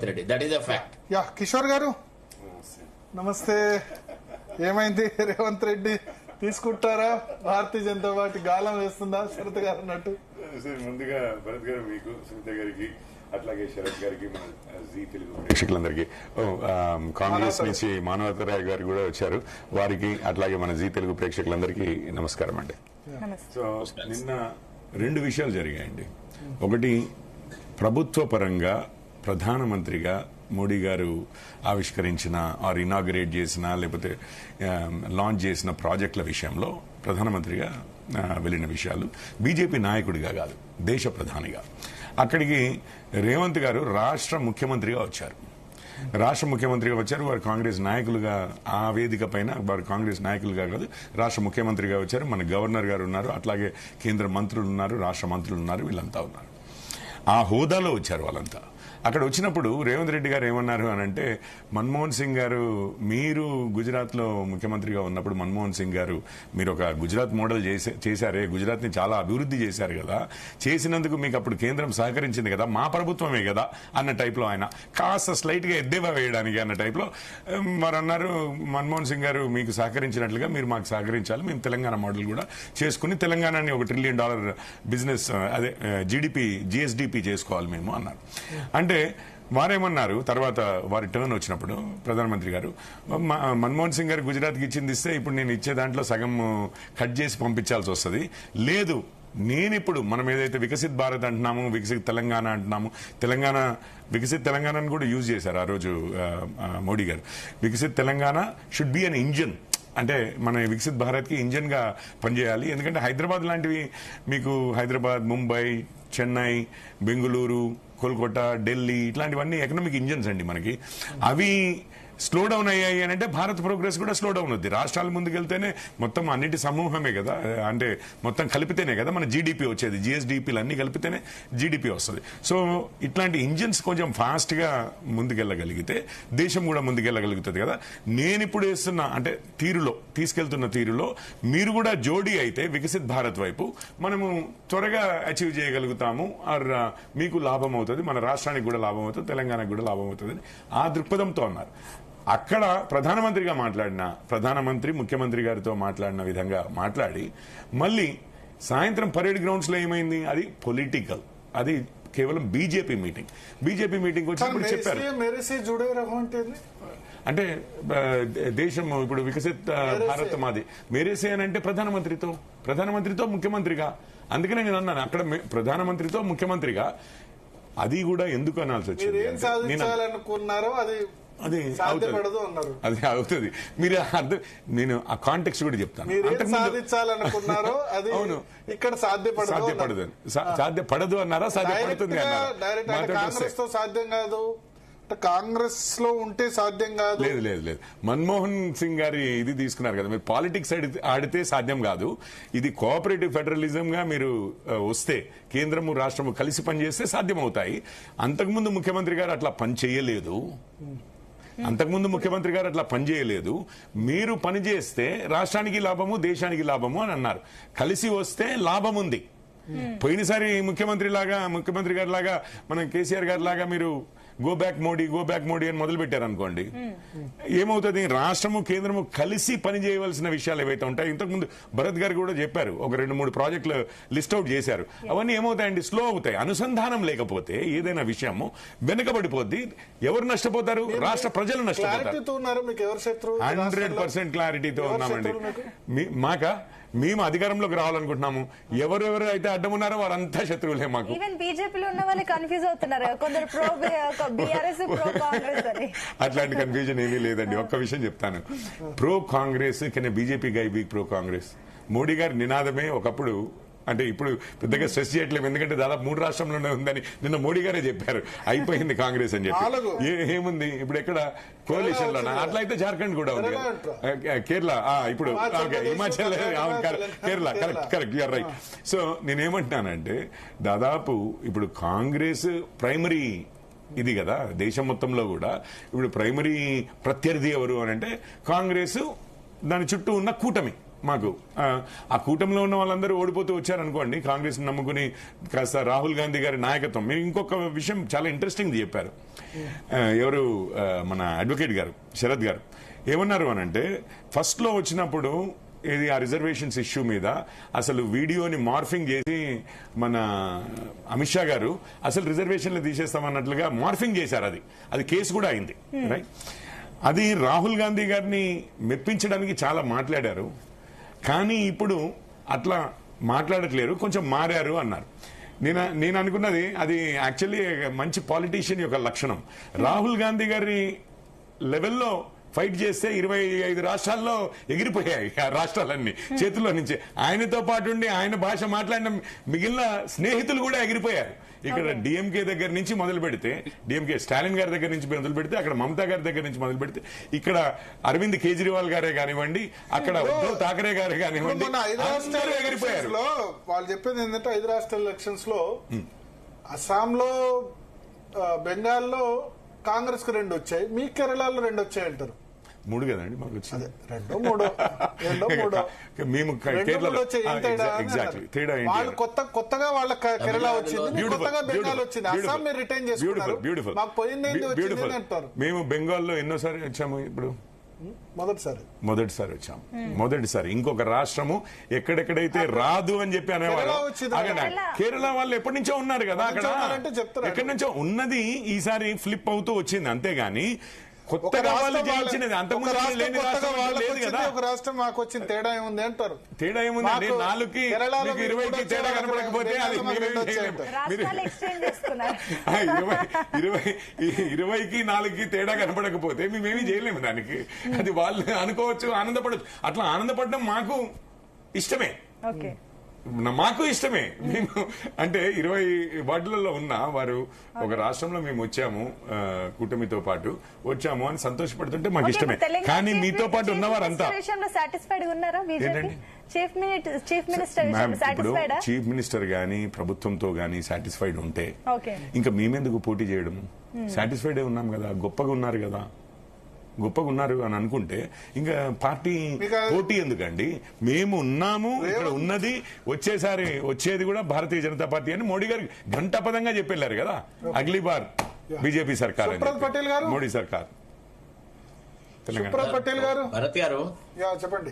Reddy. That is a fact. Yeah Kishore గారు నమస్తే. ఏమైంది రేవంత్ రెడ్డి తీసుకుంటారా భారతీయ జనతా పార్టీ గాలం వేస్తుందా శరత్ గారు అన్నట్టు? ముందుగా భరత్ గారు మీకు, సునీత గారికి, అట్లాగే శరత్ గారికి, మన జీ తెలుగు ప్రేక్షకులందరికీ, కాంగ్రెస్ నుంచి మానవతరాయ్ గారు కూడా వచ్చారు, వారికి అట్లాగే మన జీ తెలుగు ప్రేక్షకులందరికీ నమస్కారం అండి. సో నిన్న రెండు విషయాలు జరిగాయండి. ఒకటి, ప్రభుత్వ పరంగా ప్రధానమంత్రిగా మోడీ గారు ఆవిష్కరించిన ఆర్ ఇనాగరేట్ చేసిన లేకపోతే లాంచ్ చేసిన ప్రాజెక్టుల విషయంలో ప్రధానమంత్రిగా వెళ్ళిన విషయాలు, బీజేపీ నాయకుడిగా కాదు, దేశ ప్రధానిగా. అక్కడికి రేవంత్ గారు రాష్ట్ర ముఖ్యమంత్రిగా వచ్చారు. రాష్ట్ర ముఖ్యమంత్రిగా వచ్చారు. వారు కాంగ్రెస్ నాయకులుగా ఆ వేదిక పైన వారు కాంగ్రెస్ నాయకులుగా కాదు, రాష్ట్ర ముఖ్యమంత్రిగా వచ్చారు. మన గవర్నర్ గారు ఉన్నారు, అట్లాగే కేంద్ర మంత్రులు ఉన్నారు, రాష్ట్ర మంత్రులు ఉన్నారు, వీళ్ళంతా ఉన్నారు. ఆ హోదాలో వచ్చారు వాళ్ళంతా. అక్కడ వచ్చినప్పుడు రేవంత్ రెడ్డి గారు ఏమన్నారు అని అంటే, మన్మోహన్ సింగ్ గారు మీరు గుజరాత్లో ముఖ్యమంత్రిగా ఉన్నప్పుడు మన్మోహన్ సింగ్ గారు మీరు ఒక గుజరాత్ మోడల్ చేశారే, గుజరాత్ని చాలా అభివృద్ధి చేశారు కదా, చేసినందుకు మీకు అప్పుడు కేంద్రం సహకరించింది కదా, మా ప్రభుత్వమే కదా అన్న టైప్లో ఆయన కాస్త స్లైట్గా ఎద్దేవా వేయడానికి అన్న టైప్లో వారు అన్నారు. మన్మోహన్ సింగ్ గారు మీకు సహకరించినట్లుగా మీరు మాకు సహకరించాలి, మేము తెలంగాణ మోడల్ కూడా చేసుకుని తెలంగాణని $1 ట్రిలియన్ బిజినెస్ అదే జీడిపి జిఎస్డిపి చేసుకోవాలి మేము అన్నారు. అంటే వారేమన్నారు, తర్వాత వారి టర్న్ వచ్చినప్పుడు ప్రధానమంత్రి గారు, మన్మోహన్ సింగ్ గారు గుజరాత్కి ఇచ్చింది ఇస్తే ఇప్పుడు నేను ఇచ్చే దాంట్లో సగం కట్ చేసి పంపించాల్సి వస్తుంది, లేదు నేను ఇప్పుడు మనం ఏదైతే వికసిత్ భారత్ అంటున్నాము, వికసిత్ తెలంగాణ అంటున్నాము, వికసిత్ తెలంగాణను కూడా యూజ్ చేశారు ఆ రోజు మోడీ గారు. Viksit Telangana should be an engine, అంటే మన వికసిత్ భారత్కి ఇంజన్గా పనిచేయాలి. ఎందుకంటే హైదరాబాద్ లాంటివి మీకు హైదరాబాద్, ముంబై, చెన్నై, బెంగళూరు, కోల్కతా, ఢిల్లీ ఇట్లాంటివన్నీ ఎకనామిక్ ఇంజన్స్ అండి మనకి. అవి స్లో డౌన్ అయ్యాయి అని అంటే భారత్ ప్రోగ్రెస్ కూడా స్లో డౌన్ అవుద్ది. రాష్ట్రాలు ముందుకెళ్తేనే మొత్తం అన్నిటి సమూహమే కదా, అంటే మొత్తం కలిపితేనే కదా మన జీడిపి వచ్చేది, జిఎస్డిపిలు అన్ని కలిపితేనే జీడిపి వస్తుంది. సో ఇట్లాంటి ఇంజన్స్ కొంచెం ఫాస్ట్గా ముందుకెళ్ళగలిగితే దేశం కూడా ముందుకెళ్ళగలుగుతుంది కదా. నేను ఇప్పుడు వేస్తున్న అంటే తీసుకెళ్తున్న తీరులో మీరు కూడా జోడీ అయితే వికసిత్ భారత్ వైపు మనము త్వరగా అచీవ్ చేయగలుగుతాము, ఆర్ మీకు లాభం అవుతుంది, మన రాష్ట్రానికి కూడా లాభం అవుతుంది, తెలంగాణకు కూడా లాభం అవుతుంది ఆ దృక్పథంతో అన్నారు. అక్కడ ప్రధానమంత్రి ముఖ్యమంత్రి గారితో మాట్లాడిన విధంగా మాట్లాడి మళ్ళీ సాయంత్రం పరేడ్ గ్రౌండ్స్ లో ఏమైంది, అది పొలిటికల్, అది కేవలం బీజేపీ మీటింగ్ వచ్చినప్పుడు చెప్పారు. అంటే దేశం ఇప్పుడు వికసిత్ భారత్ మాది, మేరేసే అని అంటే ప్రధానమంత్రితో ముఖ్యమంత్రిగా. అందుకనే నేను అన్నాను అక్కడ ప్రధానమంత్రితో ముఖ్యమంత్రిగా. అది కూడా ఎందుకు అనాల్సి వచ్చింది, అది అవుతుంది. మీరు అర్థం, నేను ఆ కాంటెక్స్ట్ కూడా చెప్తాను. సాధ్యపడదు అన్నారా, సాధ్యపడుతుంది అన్నారా? సాధ్యం కాదు, కాంగ్రెస్ లో ఉంటే సాధ్యం కాదు. లేదు మన్మోహన్ సింగ్ గారి ఇది తీసుకున్నారు కదా, మీరు పాలిటిక్స్ ఆడితే సాధ్యం కాదు. ఇది కోఆపరేటివ్ ఫెడరలిజం గా మీరు వస్తే కేంద్రము రాష్ట్రము కలిసి పనిచేస్తే సాధ్యం అవుతాయి. అంతకుముందు ముఖ్యమంత్రి గారు అట్లా పనిచేయలేదు. మీరు పనిచేస్తే రాష్ట్రానికి లాభము, దేశానికి లాభము అని అన్నారు. కలిసి వస్తే లాభం ఉంది. పోయినసారి ముఖ్యమంత్రి గారి లాగా మనం కేసీఆర్ గారి లాగా మీరు గో బ్యాక్ మోడీ అని మొదలు పెట్టారనుకోండి, ఏమవుతుంది, రాష్ట్రము కేంద్రము కలిసి పనిచేయవలసిన విషయాలు ఏవైతే ఉంటాయి, ఇంతకుముందు భరత్ గారు కూడా చెప్పారు, ఒక 2-3 ప్రాజెక్టులు లిస్ట్ అవుట్ చేశారు. అవన్నీ ఏమవుతాయండి, స్లో అవుతాయి. అనుసంధానం లేకపోతే ఏదైనా విషయము వెనుకబడిపోద్ది. ఎవరు నష్టపోతారు? రాష్ట్ర ప్రజలు నష్టపోతారు. 100% క్లారిటీతో ఉన్నామండి. మేము అధికారంలోకి రావాలనుకుంటున్నాము. ఎవరెవరు అయితే అడ్డం ఉన్నారో వారంతా శత్రువులే మాకు. అట్లాంటి కన్ఫ్యూజన్ ఏమీ లేదండి. ఒక్క విషయం చెప్తాను, pro Congress can BJP guy be pro Congress. Modi గారి నినాదమే ఒకప్పుడు, అంటే ఇప్పుడు పెద్దగా స్ట్రెస్ చేయట్లేదు, ఎందుకంటే దాదాపు 3 రాష్ట్రంలోనే ఉందని నిన్న మోడీ గారే చెప్పారు. అయిపోయింది కాంగ్రెస్ అని చెప్పి. ఏముంది ఇప్పుడు ఎక్కడ కోalition లోనా? అట్లా అయితే జార్ఖండ్ కూడా ఉంది, కేరళ, ఇప్పుడు Himachal, Kerala, correct you're right. So నేనేమంటున్నానంటే దాదాపు ఇప్పుడు కాంగ్రెస్ ప్రైమరీ ఇది కదా దేశం మొత్తంలో కూడా. ఇప్పుడు ప్రైమరీ ప్రత్యర్థి ఎవరు అని అంటే కాంగ్రెస్, దాని చుట్టూ ఉన్న కూటమి. మాకు ఆ కూటమిలో ఉన్న వాళ్ళందరూ ఓడిపోతూ వచ్చారనుకోండి, కాంగ్రెస్ నమ్ముకుని కాస్త రాహుల్ గాంధీ గారి నాయకత్వం. మీరు ఇంకొక విషయం చాలా ఇంట్రెస్టింగ్ చెప్పారు. ఎవరు మన అడ్వకేట్ గారు శరత్ గారు ఏమన్నారు అనంటే, ఫస్ట్ లో వచ్చినప్పుడు ఇది ఆ రిజర్వేషన్స్ ఇష్యూ మీద అసలు వీడియోని మార్ఫింగ్ చేసి మన అమిత్ షా గారు అసలు రిజర్వేషన్లు తీసేస్తామన్నట్లుగా మార్ఫింగ్ చేశారు. అది కేసు కూడా అయింది, రైట్? అది రాహుల్ గాంధీ గారిని మెప్పించడానికి చాలా మాట్లాడారు, కానీ ఇప్పుడు అట్లా మాట్లాడట్లేరు, కొంచెం మారారు అన్నారు. నేను అనుకున్నది అది యాక్చువల్లీ మంచి పాలిటీషియన్ యొక్క లక్షణం. రాహుల్ గాంధీ గారి లెవెల్లో ఫైట్ చేస్తే 25 రాష్ట్రాల్లో ఎగిరిపోయాయి ఆ రాష్ట్రాలన్నీ చేతుల్లో నుంచి. ఆయనతో పాటు ఉండి ఆయన భాష మాట్లాడిన మిగిలిన స్నేహితులు కూడా ఎగిరిపోయారు. ఇక్కడ డిఎంకే దగ్గర నుంచి మొదలు పెడితే, డిఎంకే స్టాలిన్ గారి దగ్గర నుంచి మొదలు పెడితే, అక్కడ మమతా గారి దగ్గర నుంచి మొదలు పెడితే, ఇక్కడ అరవింద్ కేజ్రీవాల్ గారే కానివ్వండి, అక్కడ ఉద్ధవ్ ఠాకరే గారే కానివ్వండి, అందరూ ఎగిరిపోయారు. వాళ్ళు చెప్పేది ఏంటంటే 5 రాష్ట్ర ఎలక్షన్స్ లో అస్సాంలో, బెంగాల్లో కాంగ్రెస్ కు 2 వచ్చాయి, మీ కేరళలో 2 వచ్చాయి అంటారు. 3 కదండి మాకు వచ్చింది. 2, 3 మేము ఎగ్జాక్ట్లీ తేడా వాళ్ళు కొత్తగా వాళ్ళ కేరళ వచ్చింది, కొత్తగా బెంగాల్ వచ్చింది, అస్సాం మీరు రిటైన్ చేసుకున్నారు. బ్యూటిఫుల్. మాకు పోయింది అంటారు. మేము బెంగాల్లో ఎన్నోసారి వచ్చాము, ఇప్పుడు మొదటిసారి వచ్చాము. మొదటిసారి ఇంకొక రాష్ట్రము ఎక్కడెక్కడైతే రాదు అని చెప్పి అనేవారు, కేరళ వాళ్ళు ఎప్పటి నుంచో ఉన్నారు కదా అక్కడ, ఎక్కడి నుంచో ఉన్నది ఈసారి ఫ్లిప్ అవుతూ వచ్చింది. అంతేగాని కొత్తగా వాళ్ళు చేయించినది అంతకుముందు లేని రాష్ట్రం లేదు కదా. ఒక రాష్ట్రం మాకు వచ్చింది, తేడా ఏముంది అంటారు. తేడా ఏముంది? 4కి 20కి తేడా కనపడకపోతే అది 20కి 4కి తేడా కనపడకపోతే మేమేమీ చేయలేము దానికి. అది వాళ్ళు అనుకోవచ్చు, ఆనందపడచ్చు. అట్లా ఆనందపడడం మాకు ఇష్టమే, మాకు ఇష్టమే. మేము అంటే 20 వార్డులలో ఉన్న వారు ఒక రాష్ట్రంలో మేము వచ్చాము, కూటమితో పాటు వచ్చాము అని సంతోషపడుతుంటే మాకు ఇష్టమే. కానీ మీతో పాటు ఉన్నవారంతా ఇప్పుడు చీఫ్ మినిస్టర్ గానీ ప్రభుత్వంతో గానీ సాటిస్ఫైడ్ ఉంటే ఇంకా మేమెందుకు పోటీ చేయడం? సాటిస్ఫైడ్ ఉన్నాం కదా, గొప్పగా ఉన్నారు కదా, గొప్పగా ఉన్నారు అని అనుకుంటే ఇంకా పార్టీ పోటీ ఎందుకండి? మేము ఉన్నాము, ఇక్కడ ఉన్నది వచ్చేది కూడా భారతీయ జనతా పార్టీ అని మోడీ గారు ఘంటాపదంగా చెప్పెళ్లారు కదా. అగ్లీ బార్ బీజేపీ సర్కార్, మోడీ సర్కార్. పటేల్ గారు భరత్ గారు చెప్పండి.